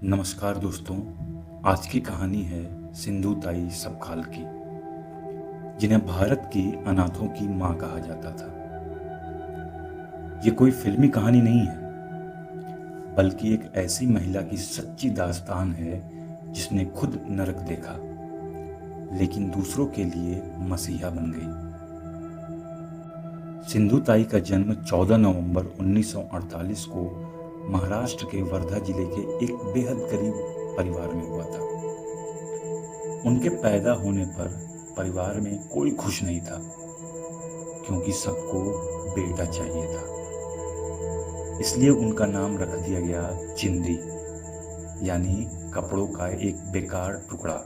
नमस्कार दोस्तों। आज की कहानी है सिंधु ताई सपकाल की, जिन्हें भारत की अनाथों की मां कहा जाता था। ये कोई फिल्मी कहानी नहीं है, बल्कि एक ऐसी महिला की सच्ची दास्तान है जिसने खुद नरक देखा, लेकिन दूसरों के लिए मसीहा बन गई। सिंधु ताई का जन्म 14 नवंबर 1948 को महाराष्ट्र के वर्धा जिले के एक बेहद गरीब परिवार में हुआ था। उनके पैदा होने पर परिवार में कोई खुश नहीं था, क्योंकि सबको बेटा चाहिए था। इसलिए उनका नाम रख दिया गया चिंदी, यानी कपड़ों का एक बेकार टुकड़ा।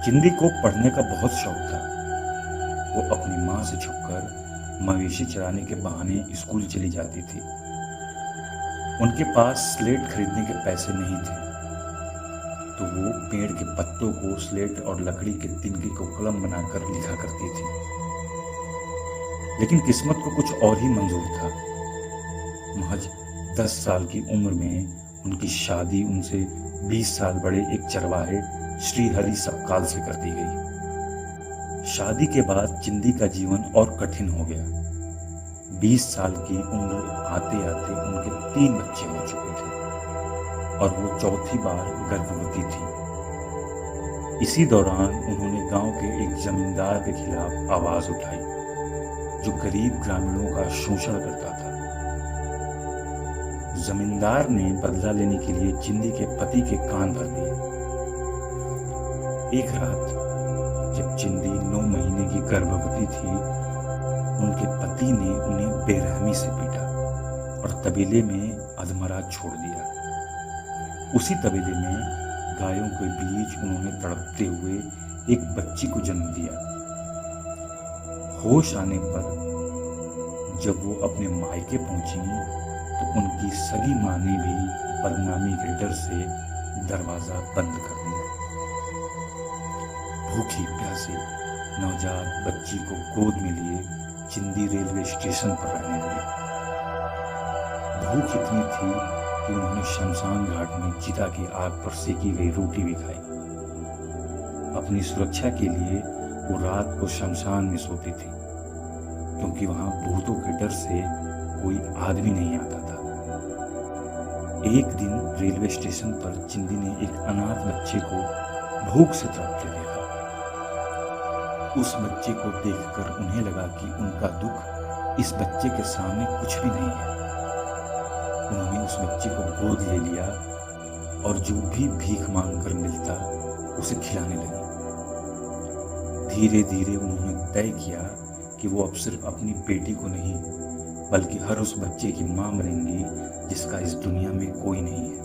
चिंदी को पढ़ने का बहुत शौक था। वो अपनी माँ से छुपकर मवेशी चराने के बहाने स्कूल चली जाती थी। उनके पास स्लेट खरीदने के पैसे नहीं थे, तो वो पेड़ के पत्तों को स्लेट और लकड़ी के तिनके को कलम बनाकर लिखा करती थी। लेकिन किस्मत को कुछ और ही मंजूर था। महज 10 साल की उम्र में उनकी शादी उनसे 20 साल बड़े एक चरवाहे श्री हरि सपकाल से कर दी गई। शादी के बाद चिंदी का जीवन और कठिन हो गया। 20 साल की उम्र आते आते उनके 3 बच्चे हो चुके थे और वो चौथी बार गर्भवती थी। इसी दौरान उन्होंने गांव के एक जमींदार के खिलाफ आवाज उठाई, जो गरीब ग्रामीणों का शोषण करता था। जमींदार ने बदला लेने के लिए चिंदी के पति के कान भर दिए। एक रात जब चिंदी 9 महीने की गर्भवती थी, उनके पति ने उन्हें बेरहमी से पीटा और तबेले में अधमरा छोड़ दिया। उसी तबेले में गायों के बीच उन्होंने तड़पते हुए एक बच्ची को जन्म दिया। होश आने पर जब वो अपने मायके पहुंची, तो उनकी सगी मां ने भी बदनामी के डर से दरवाजा बंद कर दिया। भूखी प्यासी नवजात बच्ची को गोद में लिए चिंदी रेलवे स्टेशन पर रहने लगी। भूख इतनी थी कि उन्होंने शमशान घाट में चिता की आग पर सेकी गई रोटी भी खाई। अपनी सुरक्षा के लिए वो रात को शमशान में सोती थी, क्योंकि वहां भूतों के डर से कोई आदमी नहीं आता था। एक दिन रेलवे स्टेशन पर चिंदी ने एक अनाथ बच्चे को भूख से तड़पते देखा। उस बच्चे को देखकर उन्हें लगा कि उनका दुख इस बच्चे के सामने कुछ भी नहीं है। उन्होंने उस बच्चे को गोद ले लिया और जो भी भीख मांगकर मिलता उसे खिलाने लगी। धीरे धीरे उन्होंने तय किया कि वो अब सिर्फ अपनी बेटी को नहीं, बल्कि हर उस बच्चे की मां बनेंगी जिसका इस दुनिया में कोई नहीं है।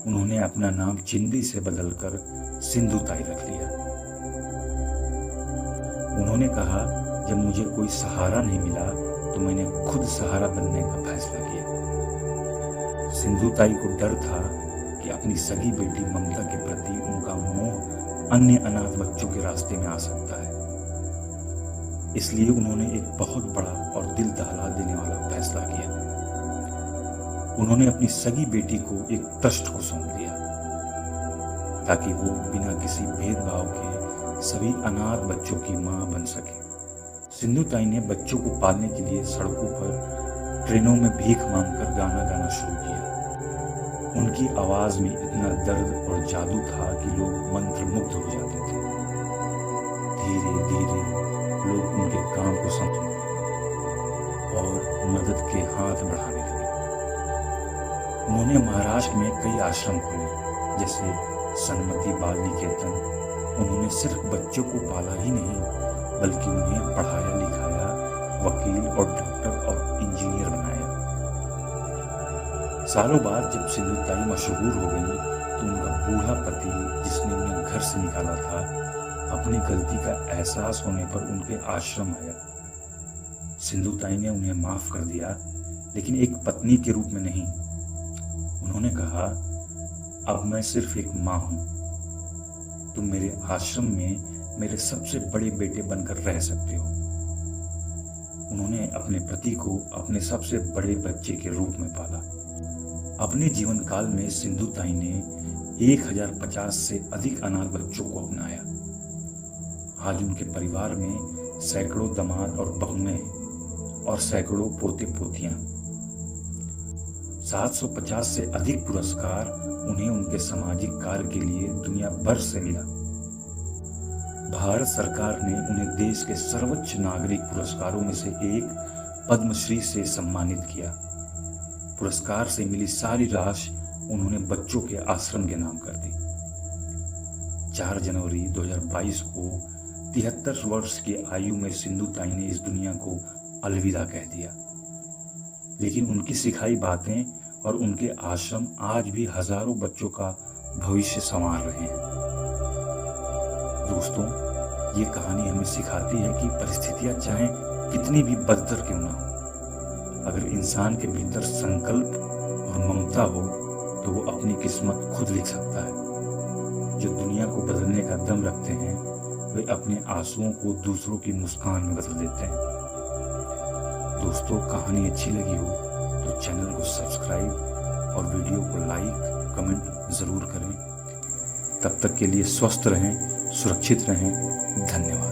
उन्होंने अपना नाम चिंदी से बदलकर सिंधु ताई रख लिया। उन्होंने कहा, जब मुझे कोई सहारा नहीं मिला तो मैंने खुद सहारा बनने का फैसला किया। सिंधु ताई को डर था कि अपनी सगी बेटी ममता के प्रति उनका मोह अन्य अनाथ बच्चों के रास्ते में आ सकता है। इसलिए उन्होंने एक बहुत बड़ा और दिल दहला देने वाला फैसला किया। उन्होंने अपनी सगी बेटी को एक ट्रस्ट को सौंप दिया, ताकि वो बिना किसी भेदभाव के सभी अनाथ बच्चों की मां बन सके। सिंधु ताई ने बच्चों को पालने के लिए सड़कों पर, ट्रेनों में भीख मांगकर गाना गाना शुरू किया। उनकी आवाज में इतना दर्द और जादू था कि लोग मंत्रमुग्ध हो जाते थे। धीरे धीरे लोग उनके काम को समझने और मदद के हाथ बढ़ाने लगे। उन्होंने महाराष्ट्र में कई आश्रम खोले, जैसे सन्मति बाल निकेतन। उन्होंने सिर्फ बच्चों को पाला ही नहीं, बल्कि उन्हें पढ़ाया लिखाया, वकील और डॉक्टर और इंजीनियर बनाया। सालों बाद जब सिंधु ताई मशहूर हो गई, तो उनका बूढ़ा पति, जिसने उन्हें घर से निकाला था, अपनी गलती का एहसास होने पर उनके आश्रम आया। सिंधु ताई ने उन्हें माफ कर दिया, लेकिन एक पत्नी के रूप में नहीं। उन्होंने कहा, अब मैं सिर्फ एक मां हूं। तुम मेरे आश्रम में मेरे सबसे बड़े बेटे बनकर रह सकते हो। उन्होंने अपने पति को अपने सबसे बड़े बच्चे के रूप में पाला। अपने जीवन काल में सिंधु ताई ने 1050 से अधिक अनाथ बच्चों को अपनाया। आज उनके परिवार में सैकड़ों दामाद और बहुएं और सैकड़ों पोते पोतियां। 750 से अधिक पुरस्कार उन्हें उनके सामाजिक कार्य के लिए दुनिया भर से मिला। भारत सरकार ने उन्हें देश के सर्वोच्च नागरिक पुरस्कारों में से एक पद्मश्री से सम्मानित किया। पुरस्कार से मिली सारी राशि उन्होंने बच्चों के आश्रम के नाम कर दी। 4 जनवरी 2022 को 73 वर्ष की आयु में सिंधु ताई ने इस दुनिया को अलविदा कह दिया, लेकिन उनकी सिखाई बातें और उनके आश्रम आज भी हजारों बच्चों का भविष्य संवार रहे हैं। दोस्तों, ये कहानी हमें सिखाती है कि परिस्थितियां चाहे कितनी भी बदतर क्यों ना हो, अगर इंसान के भीतर संकल्प और ममता हो तो वो अपनी किस्मत खुद लिख सकता है। जो दुनिया को बदलने का दम रखते हैं वे अपने आंसुओं को दूसरों की मुस्कान में बदल देते हैं। दोस्तों, कहानी अच्छी लगी हो तो चैनल को सब्सक्राइब और वीडियो को लाइक कमेंट ज़रूर करें। तब तक के लिए स्वस्थ रहें, सुरक्षित रहें। धन्यवाद।